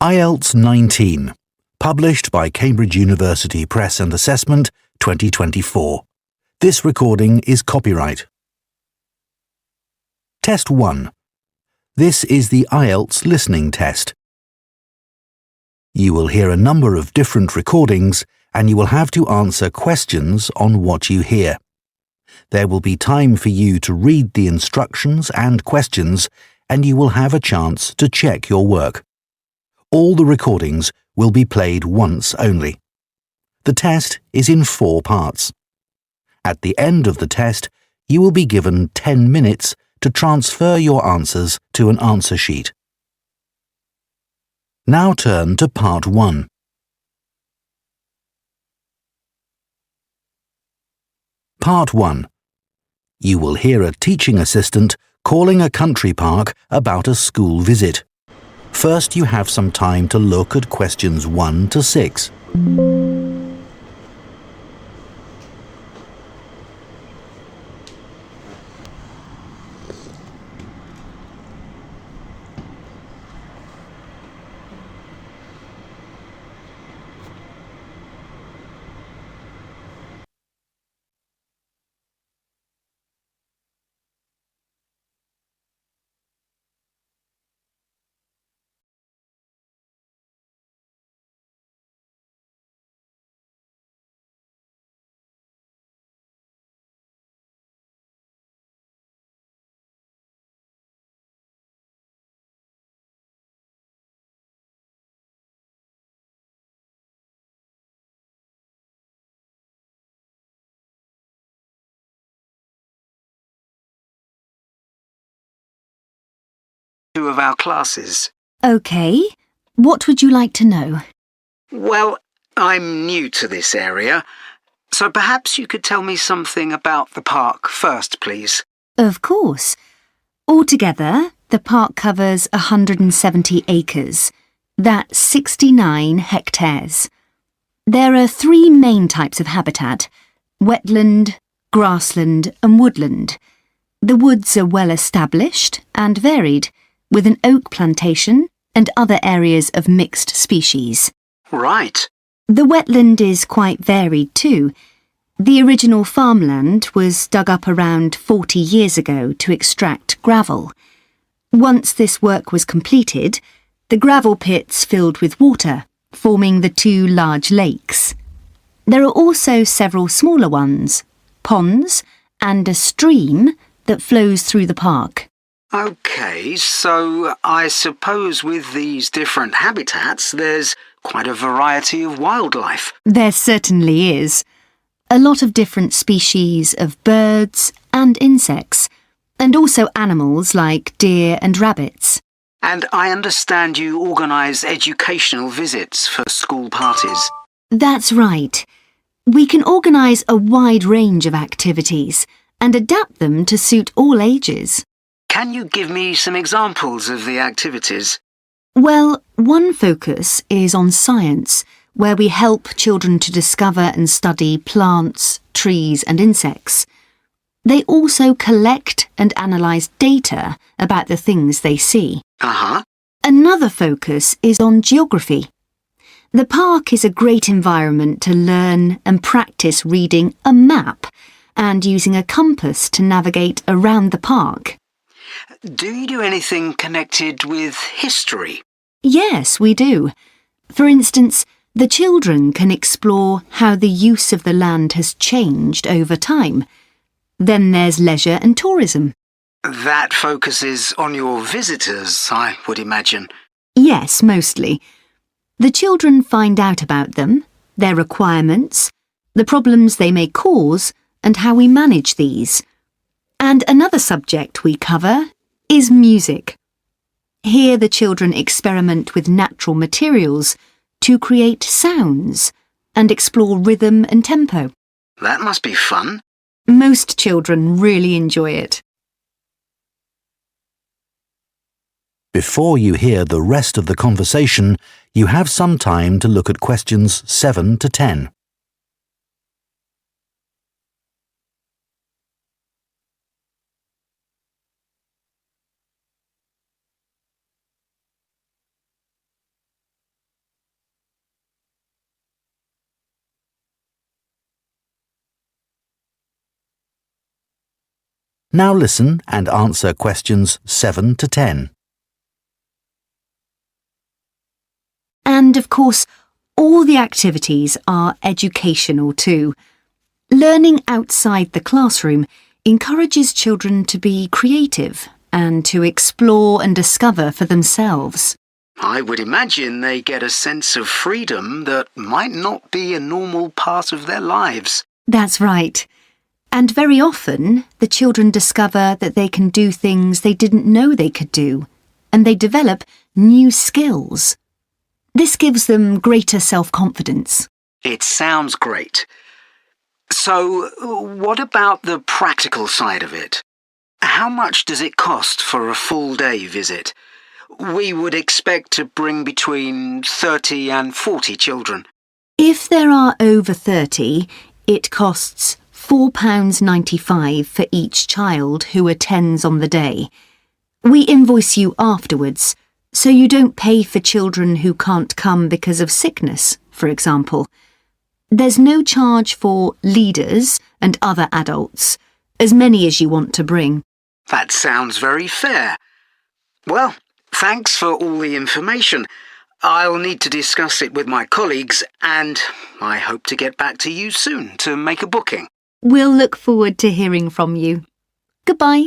IELTS 19, published by Cambridge University Press and Assessment 2024. This recording is copyright. Test 1. This is the IELTS listening test. You will hear a number of different recordings and you will have to answer questions on what you hear. There will be time for you to read the instructions and questions and you will have a chance to check your work. All the recordings will be played once only. The test is in 4 parts. At the end of the test, you will be given 10 minutes to transfer your answers to an answer sheet. Now turn to Part 1. Part 1. You will hear a teaching assistant calling a country park about a school visit. First, you have some time to look at questions 1 to 6. Two of our classes. OK. What would you like to know? Well, I'm new to this area, so perhaps you could tell me something about the park first, please. Of course. Altogether, the park covers 170 acres. That's 69 hectares. There are 3 main types of habitat: wetland, grassland and woodland. The woods are well established and varied, with an oak plantation and other areas of mixed species. Right. The wetland is quite varied too. The original farmland was dug up around 40 years ago to extract gravel. Once this work was completed, the gravel pits filled with water, forming the 2 large lakes. There are also several smaller ones, ponds, and a stream that flows through the park. OK, so I suppose with these different habitats, there's quite a variety of wildlife. There certainly is. A lot of different species of birds and insects, and also animals like deer and rabbits. And I understand you organise educational visits for school parties. That's right. We can organise a wide range of activities and adapt them to suit all ages. Can you give me some examples of the activities? Well, one focus is on science, where we help children to discover and study plants, trees and insects. They also collect and analyse data about the things they see. Another focus is on geography. The park is a great environment to learn and practice reading a map and using a compass to navigate around the park. Do you do anything connected with history? Yes, we do. For instance, the children can explore how the use of the land has changed over time. Then there's leisure and tourism. That focuses on your visitors, I would imagine. Yes, mostly. The children find out about them, their requirements, the problems they may cause, and how we manage these. And another subject we cover is music. Here the children experiment with natural materials to create sounds and explore rhythm and tempo. That must be fun. Most children really enjoy it. Before you hear the rest of the conversation, you have some time to look at questions 7 to 10. Now listen and answer questions 7 to 10. And of course, all the activities are educational too. Learning outside the classroom encourages children to be creative and to explore and discover for themselves. I would imagine they get a sense of freedom that might not be a normal part of their lives. That's right. And very often, the children discover that they can do things they didn't know they could do, and they develop new skills. This gives them greater self-confidence. It sounds great. So, what about the practical side of it? How much does it cost for a full-day visit? We would expect to bring between 30 and 40 children. If there are over 30, it costs £4.95 for each child who attends on the day. We invoice you afterwards, so you don't pay for children who can't come because of sickness, for example. There's no charge for leaders and other adults, as many as you want to bring. That sounds very fair. Well, thanks for all the information. I'll need to discuss it with my colleagues, and I hope to get back to you soon to make a booking. We'll look forward to hearing from you. Goodbye.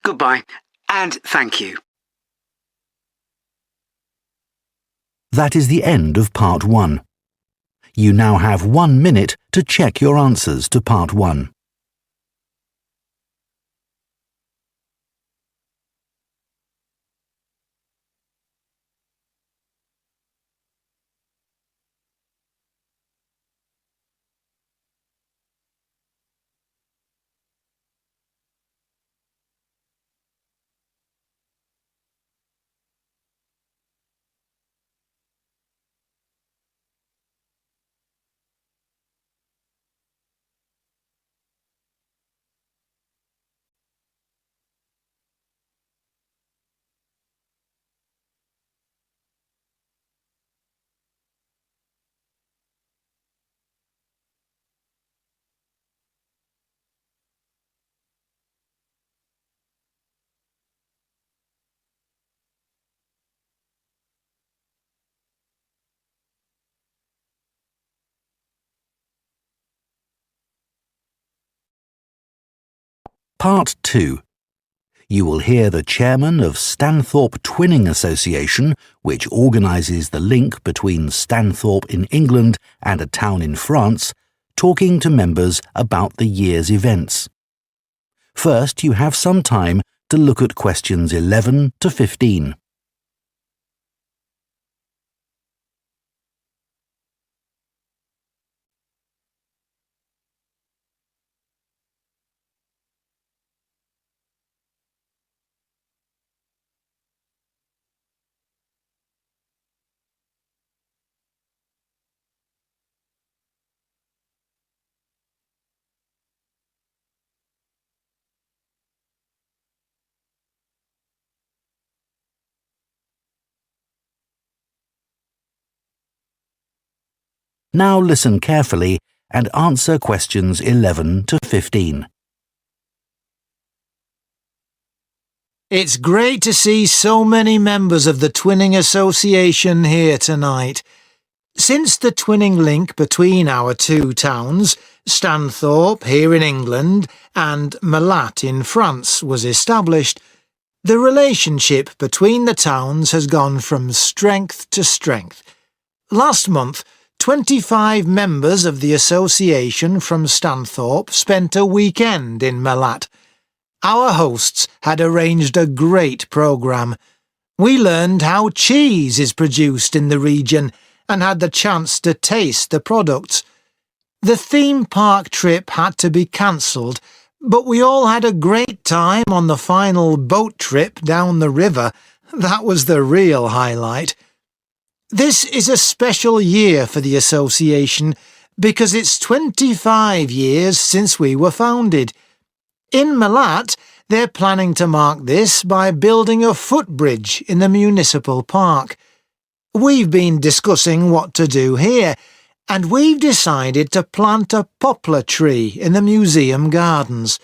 Goodbye, and thank you. That is the end of Part 1. You now have 1 minute to check your answers to Part 1. Part 2. You will hear the chairman of Stanthorpe Twinning Association, which organises the link between Stanthorpe in England and a town in France, talking to members about the year's events. First, you have some time to look at questions 11 to 15. Now listen carefully and answer questions 11 to 15. It's great to see so many members of the Twinning Association here tonight. Since the twinning link between our two towns, Stanthorpe here in England and Malat in France, was established, the relationship between the towns has gone from strength to strength. Last month, 25 members of the association from Stanthorpe spent a weekend in Malat. Our hosts had arranged a great programme. We learned how cheese is produced in the region and had the chance to taste the products. The theme park trip had to be cancelled, but we all had a great time on the final boat trip down the river. That was the real highlight. This is a special year for the association because it's 25 years since we were founded. In Malat, they're planning to mark this by building a footbridge in the municipal park. We've been discussing what to do here, and we've decided to plant a poplar tree in the museum gardens.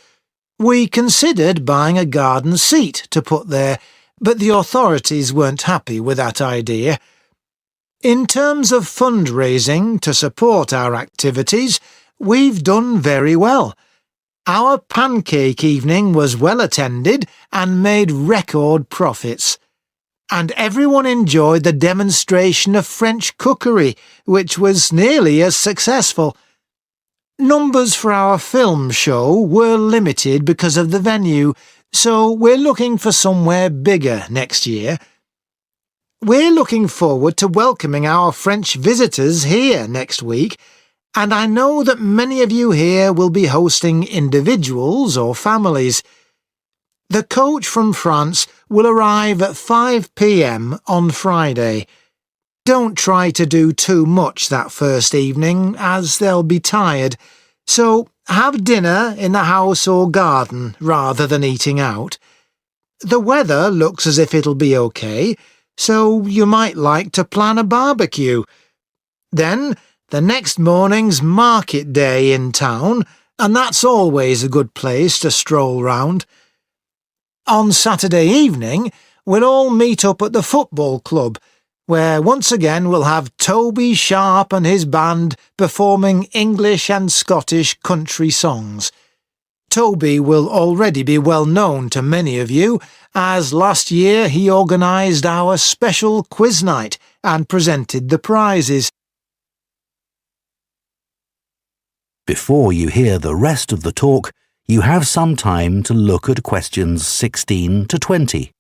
We considered buying a garden seat to put there, but the authorities weren't happy with that idea. In terms of fundraising to support our activities, we've done very well. Our pancake evening was well attended and made record profits. And everyone enjoyed the demonstration of French cookery, which was nearly as successful. Numbers for our film show were limited because of the venue, so we're looking for somewhere bigger next year. We're looking forward to welcoming our French visitors here next week, and I know that many of you here will be hosting individuals or families. The coach from France will arrive at 5 p.m. on Friday. Don't try to do too much that first evening, as they'll be tired, so have dinner in the house or garden rather than eating out. The weather looks as if it'll be okay, so you might like to plan a barbecue. Then, the next morning's market day in town, and that's always a good place to stroll round. On Saturday evening, we'll all meet up at the football club, where once again we'll have Toby Sharp and his band performing English and Scottish country songs. Toby will already be well known to many of you, as last year he organised our special quiz night and presented the prizes. Before you hear the rest of the talk, you have some time to look at questions 16 to 20.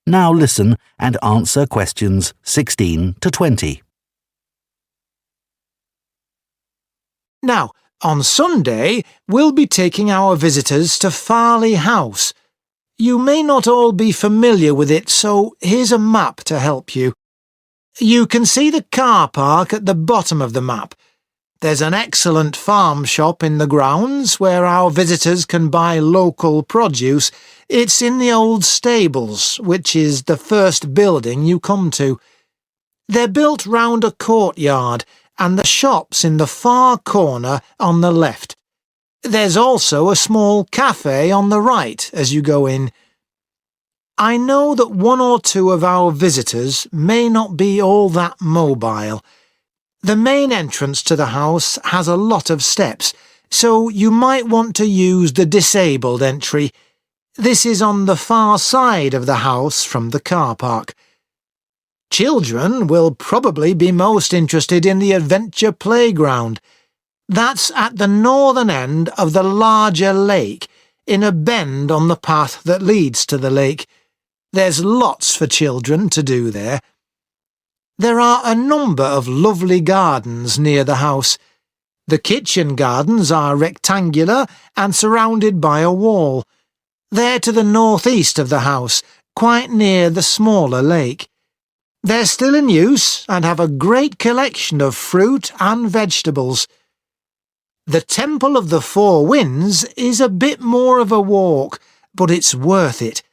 Now listen and answer questions 16 to 20. Now, on Sunday, we'll be taking our visitors to Farley House. You may not all be familiar with it, so here's a map to help you. You can see the car park at the bottom of the map. There's an excellent farm shop in the grounds where our visitors can buy local produce. It's in the old stables, which is the first building you come to. They're built round a courtyard, and the shop's in the far corner on the left. There's also a small cafe on the right as you go in. I know that one or two of our visitors may not be all that mobile. The main entrance to the house has a lot of steps, so you might want to use the disabled entry. This is on the far side of the house from the car park. Children will probably be most interested in the adventure playground. That's at the northern end of the larger lake, in a bend on the path that leads to the lake. There's lots for children to do there. There are a number of lovely gardens near the house. The kitchen gardens are rectangular and surrounded by a wall. They're to the northeast of the house, quite near the smaller lake. They're still in use and have a great collection of fruit and vegetables. The Temple of the Four Winds is a bit more of a walk, but it's worth it.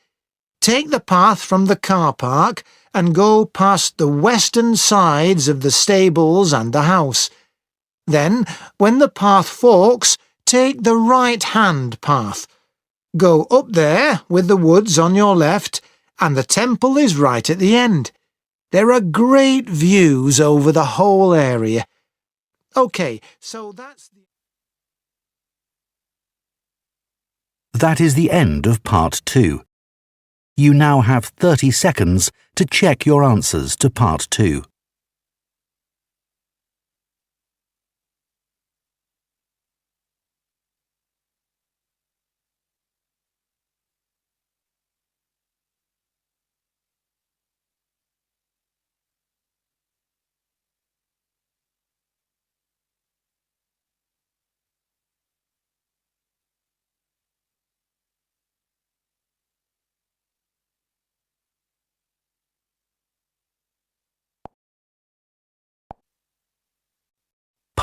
Take the path from the car park and go past the western sides of the stables and the house. Then, when the path forks, take the right-hand path. Go up there with the woods on your left, and the temple is right at the end. There are great views over the whole area. OK, so That is the end of part 2. You now have 30 seconds to check your answers to part 2.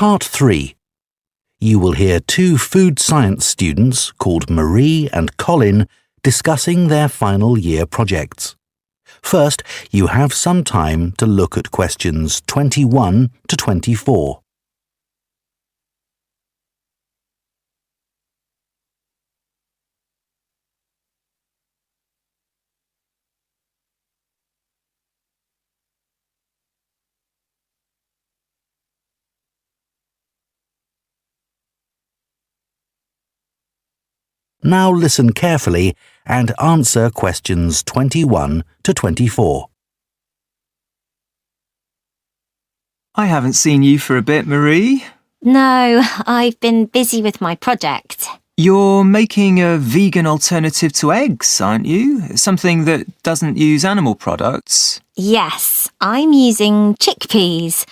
Part 3. You will hear two food science students called Marie and Colin discussing their final year projects. First, you have some time to look at questions 21 to 24. Now listen carefully and answer questions 21 to 24. I haven't seen you for a bit, Marie. No, I've been busy with my project. You're making a vegan alternative to eggs, aren't you? Something that doesn't use animal products. Yes, I'm using chickpeas.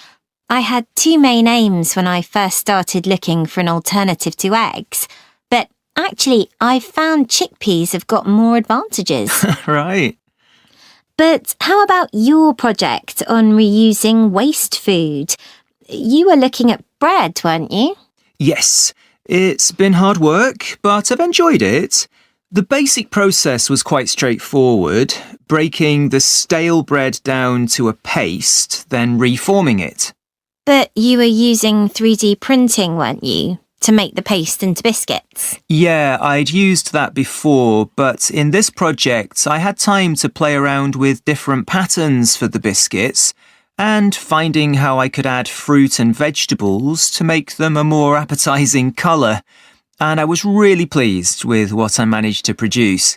I had two main aims when I first started looking for an alternative to eggs, but actually I found chickpeas have got more advantages. Right. But how about your project on reusing waste food? You were looking at bread, weren't you? Yes, it's been hard work, but I've enjoyed it. The basic process was quite straightforward, breaking the stale bread down to a paste, then reforming it. But you were using 3D printing, weren't you, to make the paste into biscuits? Yeah, I'd used that before, but in this project I had time to play around with different patterns for the biscuits and finding how I could add fruit and vegetables to make them a more appetizing colour, and I was really pleased with what I managed to produce.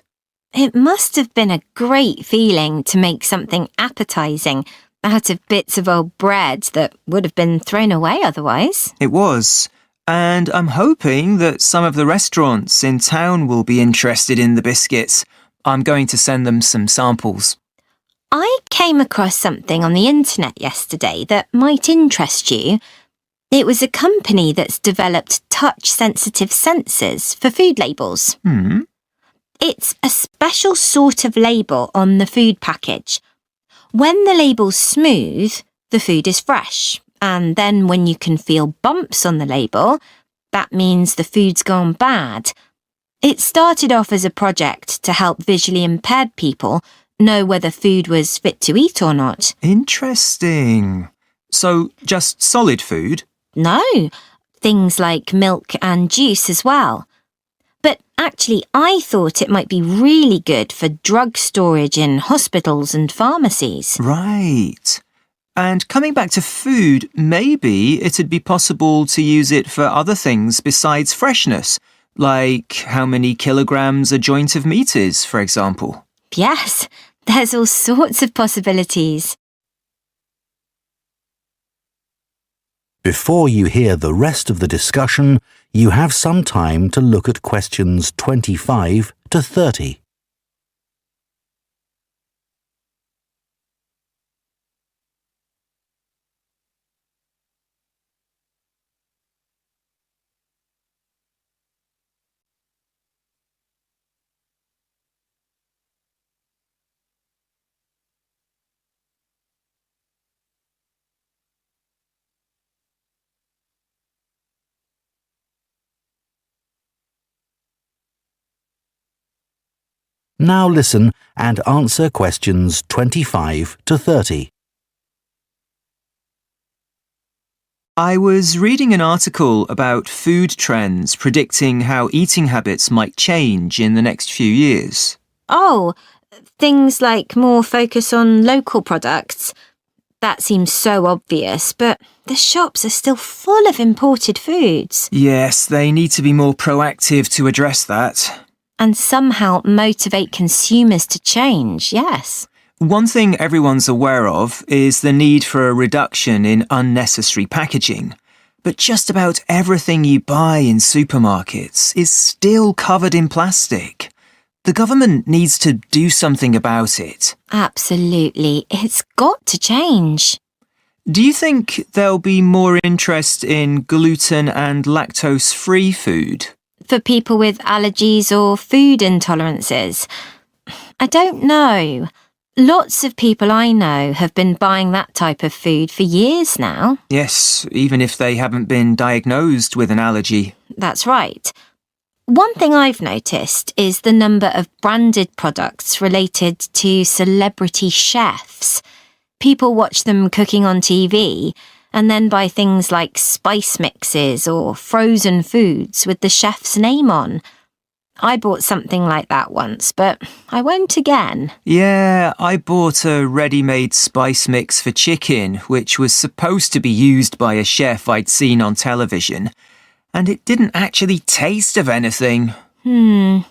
It must have been a great feeling to make something appetizing out of bits of old bread that would have been thrown away otherwise. It was. And I'm hoping that some of the restaurants in town will be interested in the biscuits. I'm going to send them some samples. I came across something on the internet yesterday that might interest you. It was a company that's developed touch-sensitive sensors for food labels. It's a special sort of label on the food package. When the label's smooth, the food is fresh. And then when you can feel bumps on the label, that means the food's gone bad. It started off as a project to help visually impaired people know whether food was fit to eat or not. Interesting. So, just solid food? No, things like milk and juice as well. But actually, I thought it might be really good for drug storage in hospitals and pharmacies. Right. And coming back to food, maybe it'd be possible to use it for other things besides freshness, like how many kilograms a joint of meat is, for example. Yes, there's all sorts of possibilities. Before you hear the rest of the discussion, you have some time to look at questions 25 to 30. Now listen and answer questions 25 to 30. I was reading an article about food trends predicting how eating habits might change in the next few years. Oh, things like more focus on local products. That seems so obvious, but the shops are still full of imported foods. Yes, they need to be more proactive to address that. And somehow motivate consumers to change, yes. One thing everyone's aware of is the need for a reduction in unnecessary packaging. But just about everything you buy in supermarkets is still covered in plastic. The government needs to do something about it. Absolutely. It's got to change. Do you think there'll be more interest in gluten and lactose-free food? For people with allergies or food intolerances? I don't know. Lots of people I know have been buying that type of food for years now. Yes, even if they haven't been diagnosed with an allergy. That's right. One thing I've noticed is the number of branded products related to celebrity chefs. People watch them cooking on TV and then buy things like spice mixes or frozen foods with the chef's name on. I bought something like that once, but I won't again. Yeah, I bought a ready-made spice mix for chicken, which was supposed to be used by a chef I'd seen on television, and it didn't actually taste of anything. Did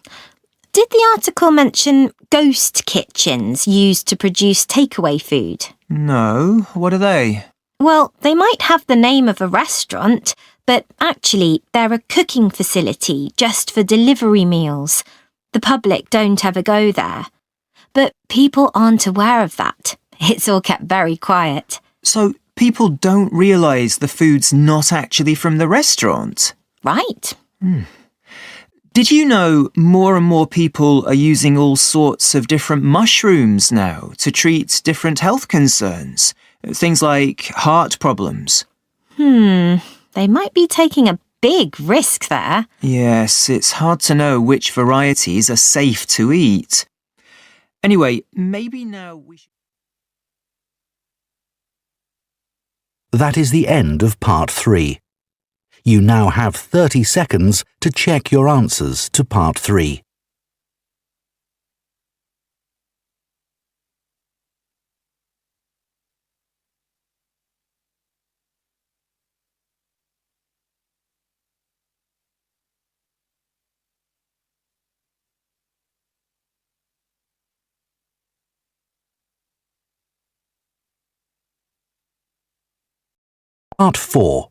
the article mention ghost kitchens used to produce takeaway food? No, what are they? Well, they might have the name of a restaurant, but actually they're a cooking facility just for delivery meals. The public don't ever go there. But people aren't aware of that. It's all kept very quiet. So people don't realise the food's not actually from the restaurant? Right. Did you know more and more people are using all sorts of different mushrooms now to treat different health concerns? Things like heart problems. They might be taking a big risk there. Yes, it's hard to know which varieties are safe to eat. Anyway, maybe now we should... That is the end of part 3. You now have 30 seconds to check your answers to part 3. Part 4.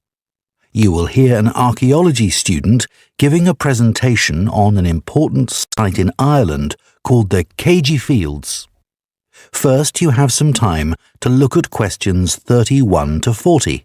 You will hear an archaeology student giving a presentation on an important site in Ireland called the Cagey Fields. First, you have some time to look at questions 31 to 40.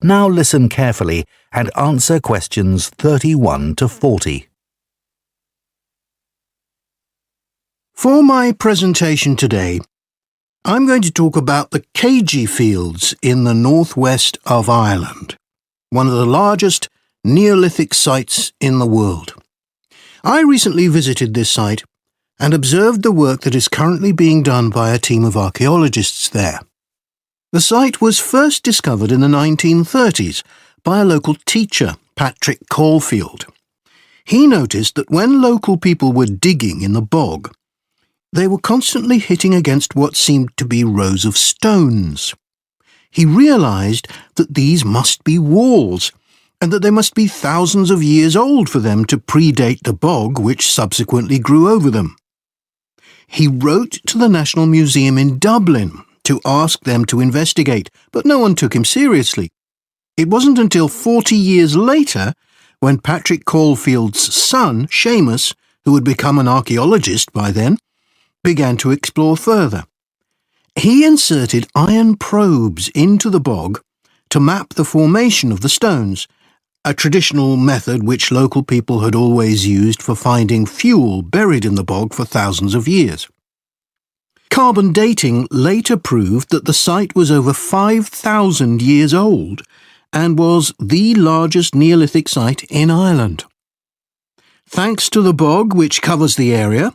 Now listen carefully and answer questions 31 to 40. For my presentation today, I'm going to talk about the Cagey Fields in the northwest of Ireland, one of the largest Neolithic sites in the world. I recently visited this site and observed the work that is currently being done by a team of archaeologists there. The site was first discovered in the 1930s by a local teacher, Patrick Caulfield. He noticed that when local people were digging in the bog, they were constantly hitting against what seemed to be rows of stones. He realised that these must be walls, and that they must be thousands of years old for them to predate the bog which subsequently grew over them. He wrote to the National Museum in Dublin to ask them to investigate, but no one took him seriously. It wasn't until 40 years later, when Patrick Caulfield's son, Seamus, who had become an archaeologist by then, began to explore further. He inserted iron probes into the bog to map the formation of the stones, a traditional method which local people had always used for finding fuel buried in the bog for thousands of years. Carbon dating later proved that the site was over 5,000 years old and was the largest Neolithic site in Ireland. Thanks to the bog which covers the area,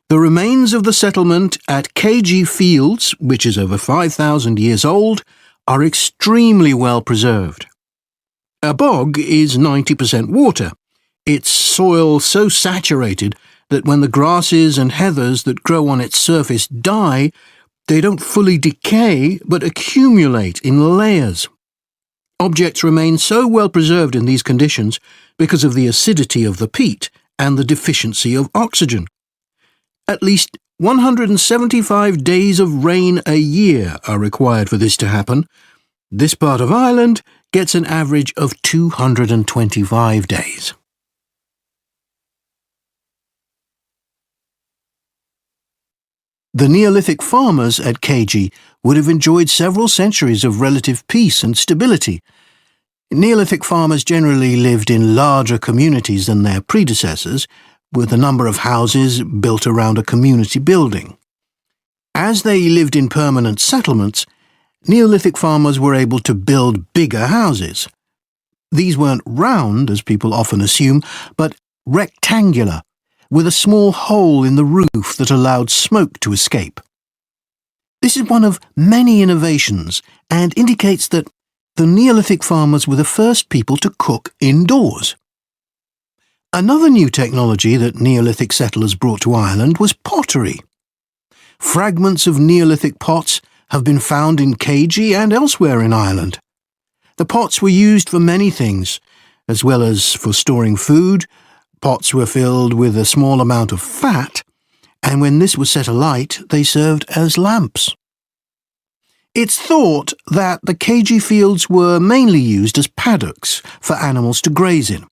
the remains of the settlement at KG Fields, which is over 5,000 years old, are extremely well preserved. A bog is 90% water, its soil so saturated that when the grasses and heathers that grow on its surface die, they don't fully decay but accumulate in layers. Objects remain so well preserved in these conditions because of the acidity of the peat and the deficiency of oxygen. At least 175 days of rain a year are required for this to happen. This part of Ireland gets an average of 225 days. The Neolithic farmers at KG would have enjoyed several centuries of relative peace and stability. Neolithic farmers generally lived in larger communities than their predecessors, with a number of houses built around a community building. As they lived in permanent settlements, Neolithic farmers were able to build bigger houses. These weren't round, as people often assume, but rectangular, with a small hole in the roof that allowed smoke to escape. This is one of many innovations and indicates that the Neolithic farmers were the first people to cook indoors. Another new technology that Neolithic settlers brought to Ireland was pottery. Fragments of Neolithic pots have been found in KG and elsewhere in Ireland. The pots were used for many things, as well as for storing food. Pots were filled with a small amount of fat, and when this was set alight, they served as lamps. It's thought that the KG fields were mainly used as paddocks for animals to graze in.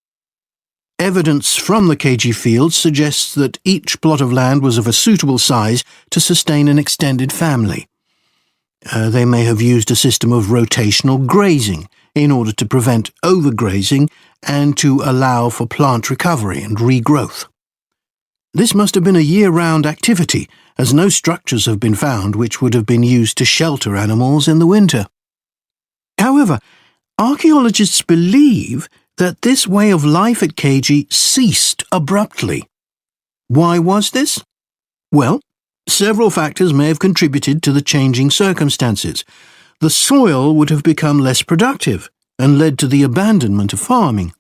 Evidence from the KG fields suggests that each plot of land was of a suitable size to sustain an extended family. They may have used a system of rotational grazing in order to prevent overgrazing and to allow for plant recovery and regrowth. This must have been a year-round activity, as no structures have been found which would have been used to shelter animals in the winter. However, archaeologists believe that this way of life at KG ceased abruptly. Why was this? Well, several factors may have contributed to the changing circumstances. The soil would have become less productive and led to the abandonment of farming.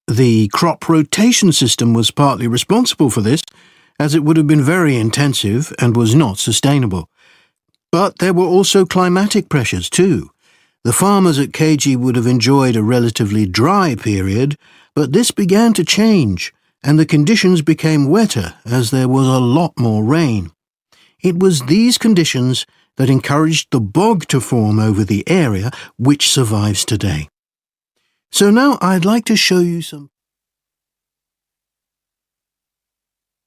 The crop rotation system was partly responsible for this, as it would have been very intensive and was not sustainable. But there were also climatic pressures too. The farmers at KG would have enjoyed a relatively dry period, but this began to change, and the conditions became wetter as there was a lot more rain. It was these conditions that encouraged the bog to form over the area, which survives today. So now I'd like to show you some.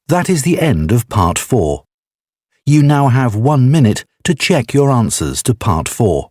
That is the end of part 4. You now have 1 minute to check your answers to part 4.